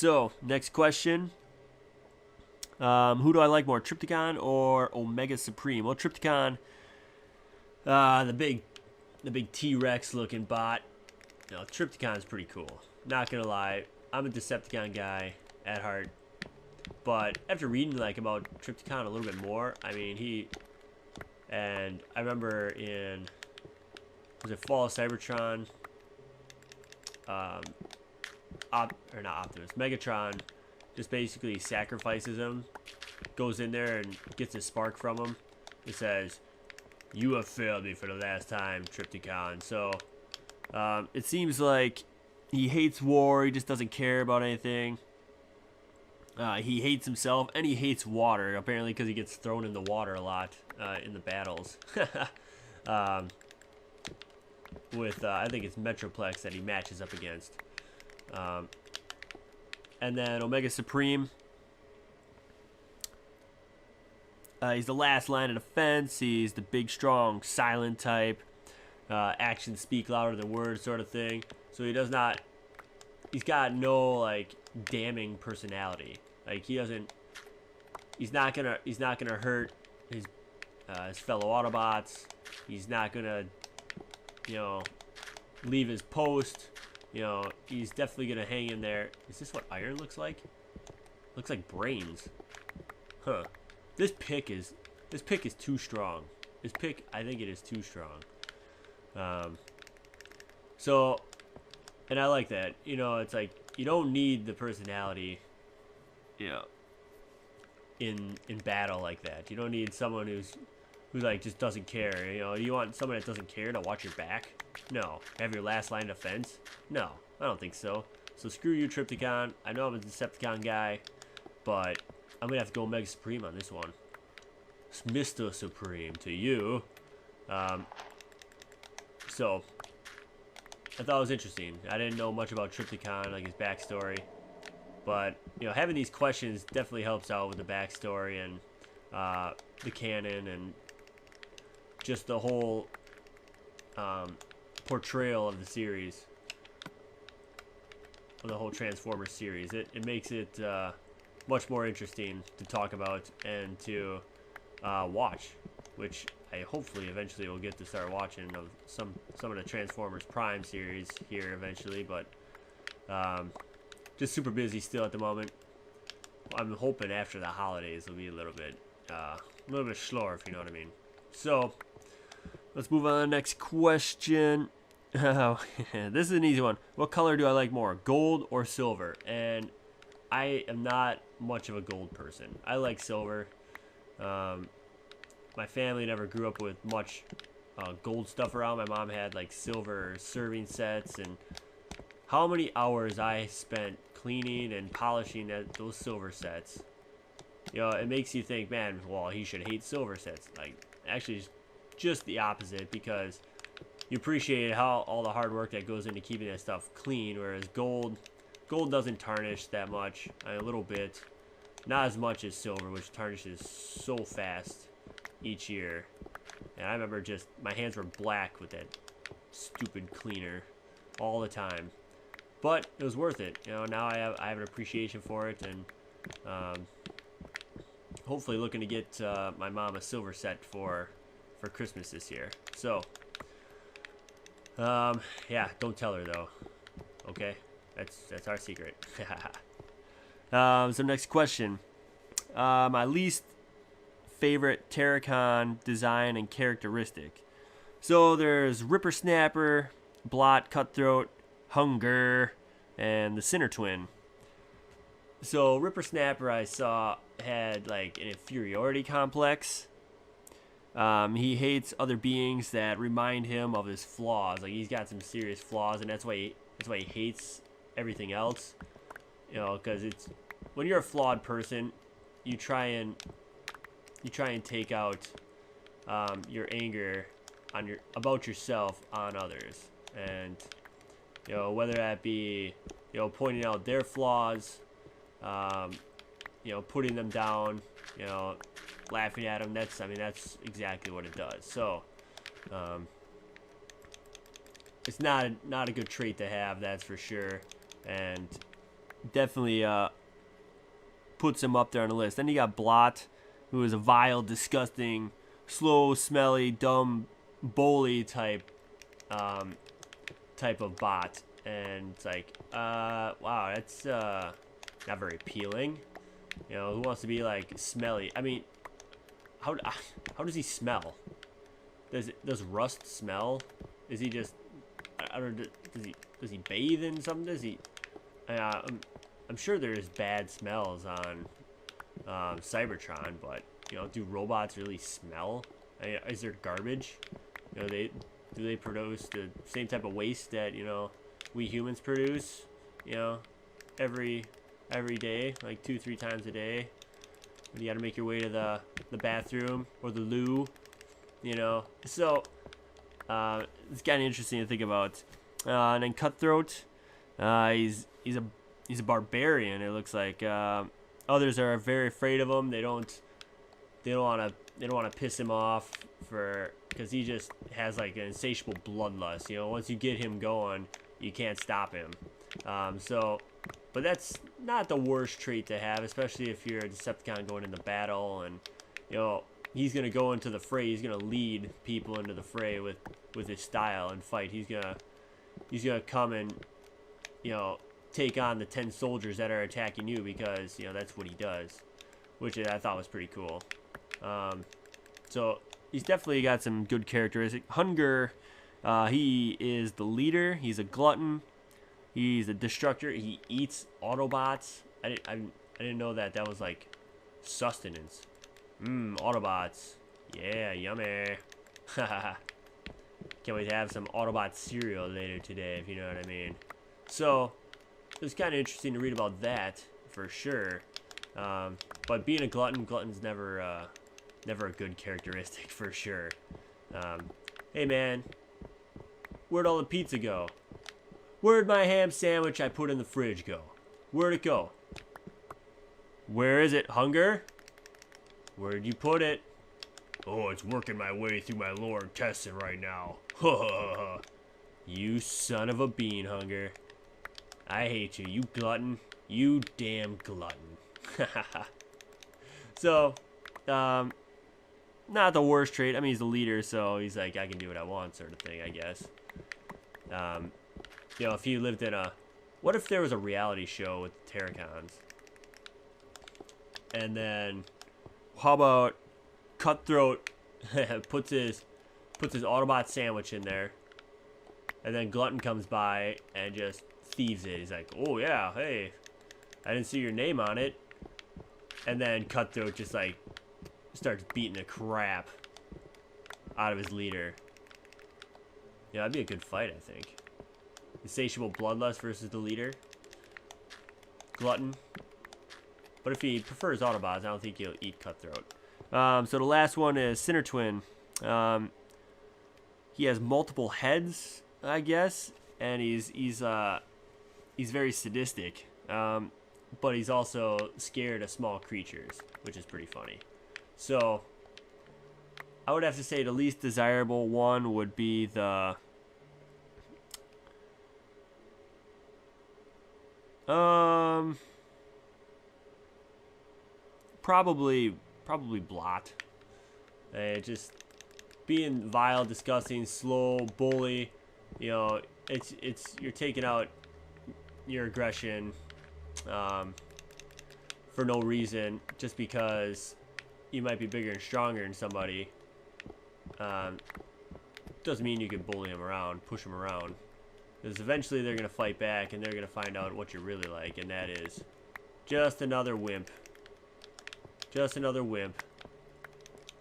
So next question. Who do I like more, Trypticon or Omega Supreme? Well, Trypticon, the big T-Rex looking bot. You know, Trypticon's pretty cool. Not gonna lie, I'm a Decepticon guy at heart. But after reading like about Trypticon a little bit more, I mean and I remember in, was it Fall of Cybertron? Or not Optimus, Megatron just basically sacrifices him, goes in there and gets a spark from him. It says, "You have failed me for the last time, Trypticon." So it seems like he hates war. He just doesn't care about anything. He hates himself and he hates water, apparently, because he gets thrown in the water a lot in the battles. With I think it's Metroplex that he matches up against. And then Omega Supreme. He's the last line of defense. He's the big, strong, silent type. Actions speak louder than words sort of thing. So he does not... He's got no, like, damning personality. Like, he doesn't... He's not gonna hurt his fellow Autobots. He's not gonna, you know, leave his post. You know, he's definitely gonna hang in there. Is this what iron looks like? Looks like brains. Huh. This pick is too strong. This pick, I think it is too strong. So, and I like that. You know, it's like you don't need the personality. Yeah. In battle like that, you don't need someone who like just doesn't care. You know, you want someone that doesn't care to watch your back. No. Have your last line of defense? No, I don't think so. So screw you, Trypticon. I know I'm a Decepticon guy, but I'm gonna have to go Omega Supreme on this one. It's Mr. Supreme to you. So I thought it was interesting. I didn't know much about Trypticon, like his backstory, but you know, having these questions definitely helps out with the backstory and the canon and just the whole portrayal of the series, of the whole Transformers series. It makes it much more interesting to talk about and to watch, which I hopefully eventually will get to start watching of some of the Transformers Prime series here eventually, but just super busy still at the moment. I'm hoping after the holidays will be a little bit slower, if you know what I mean. So let's move on to the next question. Oh, this is an easy one. What color do I like more, gold or silver? And I am not much of a gold person. I like silver. My family never grew up with much gold stuff around. My mom had like silver serving sets, and how many hours I spent cleaning and polishing those silver sets. You know, it makes you think, man, well, he should hate silver sets. Like, actually, it's just the opposite, because you appreciate all the hard work that goes into keeping that stuff clean, whereas gold doesn't tarnish that much. A little bit, not as much as silver, which tarnishes so fast each year. And I remember just my hands were black with that stupid cleaner all the time, but it was worth it. You know, now I have an appreciation for it, and hopefully looking to get my mom a silver set for Christmas this year. So yeah, don't tell her though. Okay, that's our secret. So next question. My least favorite Terracon design and characteristic. So there's Ripper Snapper, Blot, Cutthroat, Hunger, and the Sinner Twin. So Ripper Snapper, I saw, had like an inferiority complex. He hates other beings that remind him of his flaws. Like, he's got some serious flaws, and that's why he hates everything else. You know, because it's when you're a flawed person, you try and take out your anger about yourself on others, and you know, whether that be, you know, pointing out their flaws, you know, putting them down, you know, laughing at them. That's exactly what it does. So it's not a good trait to have, that's for sure. And definitely puts him up there on the list. Then you got Blot, who is a vile, disgusting, slow, smelly, dumb, bully type of bot, and it's like, wow, that's not very appealing. You know, who wants to be like smelly? I mean, how does he smell? Does Rust smell? Is he just, I don't know, does he bathe in something? Does he? I'm sure there's bad smells on Cybertron, but you know, do robots really smell? I mean, is there garbage? You know, do they produce the same type of waste that, you know, we humans produce? You know, every day, like 2-3 times a day. You got to make your way to the bathroom or the loo. You know, so it's kind of interesting to think about. And then Cutthroat, he's a barbarian. It looks like others are very afraid of him. They don't want to piss him off because he just has like an insatiable bloodlust. You know, once you get him going, you can't stop him. But that's not the worst trait to have, especially if you're a Decepticon going into battle, and you know he's gonna go into the fray. He's gonna lead people into the fray with his style and fight. He's gonna come and, you know, take on the 10 soldiers that are attacking you, because you know that's what he does, which I thought was pretty cool. So he's definitely got some good characteristics. Hunger, he is the leader. He's a glutton. He's a destructor. He eats Autobots. I didn't know that was like sustenance. Autobots. Yeah, yummy. Can't wait to have some Autobot cereal later today, if you know what I mean. So it was kind of interesting to read about that for sure. But being a glutton's never a good characteristic for sure. Hey man, where'd all the pizza go? Where'd my ham sandwich I put in the fridge go? Where'd it go? Where is it, Hunger? Where'd you put it? Oh, it's working my way through my lower intestine right now. You son of a bean, Hunger. I hate you, you glutton. You damn glutton. So, not the worst trait. I mean, he's the leader, so he's like, I can do what I want sort of thing, I guess. You know, if he lived in what if there was a reality show with the Terracons? And then, how about Cutthroat puts his Autobot sandwich in there, and then Glutton comes by and just thieves it. He's like, oh yeah, hey, I didn't see your name on it. And then Cutthroat just like starts beating the crap out of his leader. Yeah, that'd be a good fight, I think. Insatiable bloodlust versus the leader. Glutton. But if he prefers Autobots, I don't think he'll eat Cutthroat. So the last one is Sinner Twin. He has multiple heads, I guess, and he's very sadistic. But he's also scared of small creatures, which is pretty funny. So I would have to say the least desirable one would be the probably Blot. Just being vile, disgusting, slow, bully. You know, it's you're taking out your aggression for no reason, just because you might be bigger and stronger than somebody. Doesn't mean you can bully them around, push them around. Because eventually they're going to fight back, and they're going to find out what you're really like, and that is just another wimp. Just another wimp.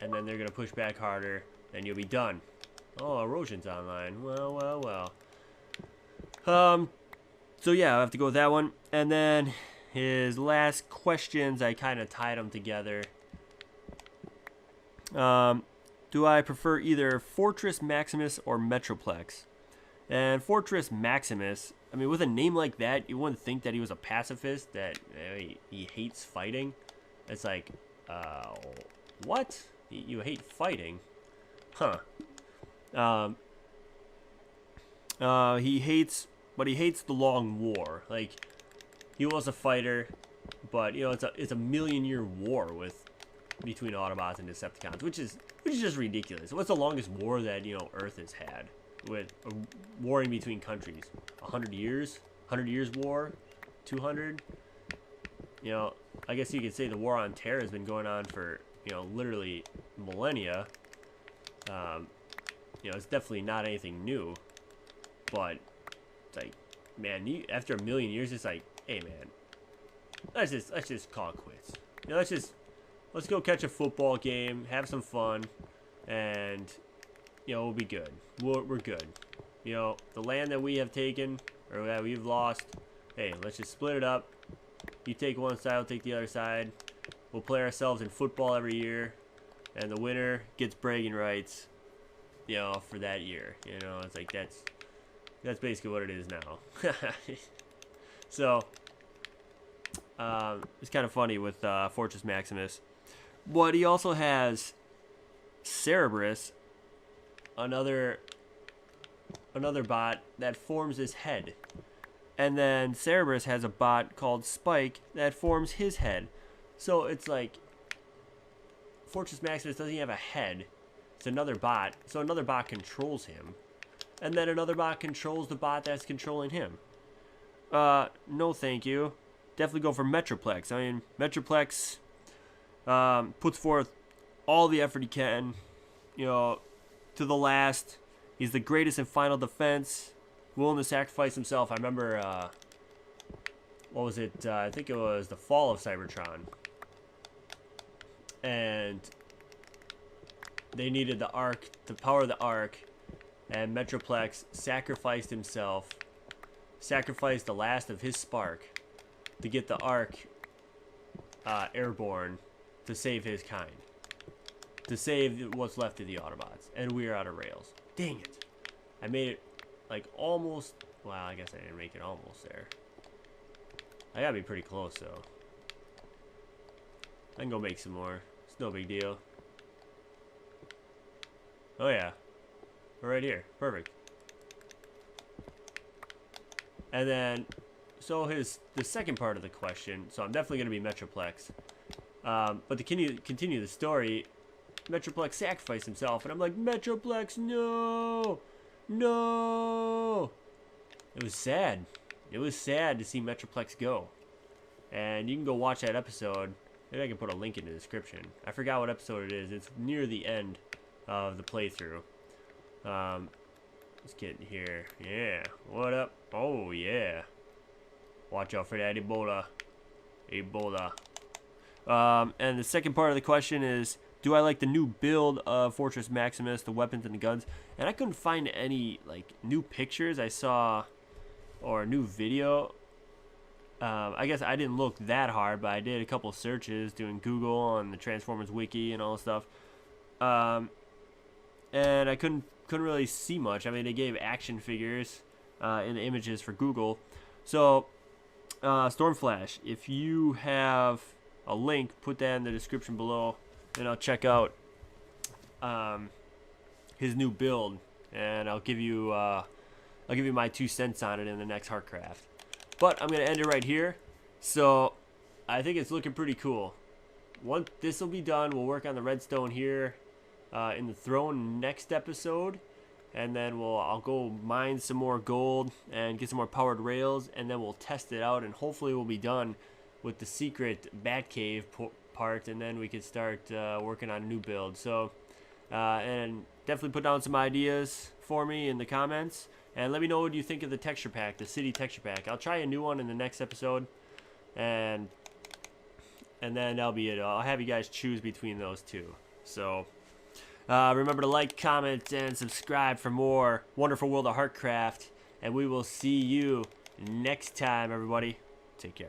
And then they're going to push back harder, and you'll be done. Oh, Erosion's online. Well. So yeah, I have to go with that one. And then his last questions, I kind of tied them together. Do I prefer either Fortress Maximus or Metroplex? And Fortress Maximus, I mean, with a name like that, you wouldn't think that he was a pacifist, that he hates fighting. It's like, what? You hate fighting? Huh. He hates the long war. Like, he was a fighter, but you know it's a million-year war between Autobots and Decepticons, which is just ridiculous. What's the longest war that Earth has had, with a warring between countries? 100 years? 100 years war? 200? I guess you could say the war on terror has been going on for literally millennia. It's definitely not anything new, but it's like, man, after a million years, it's like, hey man, let's just call it quits. Let's go catch a football game, have some fun, and we'll be good. We're good. The land that we have taken or that we've lost, hey, let's just split it up. You take one side, I'll take the other side. We'll play ourselves in football every year, and the winner gets bragging rights, for that year. It's like that's basically what it is now. So it's kind of funny with Fortress Maximus, but he also has Cerberus, another bot that forms his head. And then Cerberus has a bot called Spike that forms his head. So it's like Fortress Maximus doesn't have a head. It's another bot. So another bot controls him. And then another bot controls the bot that's controlling him. No thank you. Definitely go for Metroplex. I mean, Metroplex puts forth all the effort he can, to the last. He's the greatest in final defense, willing to sacrifice himself. I remember, what was it? I think it was the fall of Cybertron. And they needed the Ark, to power the Ark, and Metroplex sacrificed himself, sacrificed the last of his spark to get the Ark airborne to save his kind, to save what's left of the Autobots. And we are out of rails. Dang it. I made it like almost, well, I guess I didn't make it almost there. I gotta be pretty close though. I can go make some more. It's no big deal. Oh yeah. We're right here. Perfect. And then, so the second part of the question, so I'm definitely going to be Metroplex. But to continue the story, Metroplex sacrificed himself, and I'm like, Metroplex, no! No! It was sad. It was sad to see Metroplex go. And you can go watch that episode. Maybe I can put a link in the description. I forgot what episode it is. It's near the end of the playthrough. Let's get in here. Yeah. What up? Oh, yeah. Watch out for that Ebola. Ebola. And the second part of the question is, do I like the new build of Fortress Maximus, the weapons and the guns? And I couldn't find any, like, new pictures I saw or a new video. I guess I didn't look that hard, but I did a couple searches doing Google and the Transformers wiki and all that stuff. And I couldn't really see much. I mean, they gave action figures in the images for Google. So, Stormflash, if you have a link, put that in the description below, and I'll check out his new build, and I'll give you my 2 cents on it in the next Harkcraft. But I'm gonna end it right here. So I think it's looking pretty cool. Once this will be done, we'll work on the redstone here in the throne next episode, and then I'll go mine some more gold and get some more powered rails, and then we'll test it out, and hopefully we'll be done with the secret Batcave part, and then we can start working on a new build. So and definitely put down some ideas for me in the comments, and let me know what you think of the texture pack, the city texture pack. I'll try a new one in the next episode, and then that'll be it. I'll have you guys choose between those two. So remember to like, comment, and subscribe for more wonderful World of Harkcraft, and we will see you next time, everybody. Take care.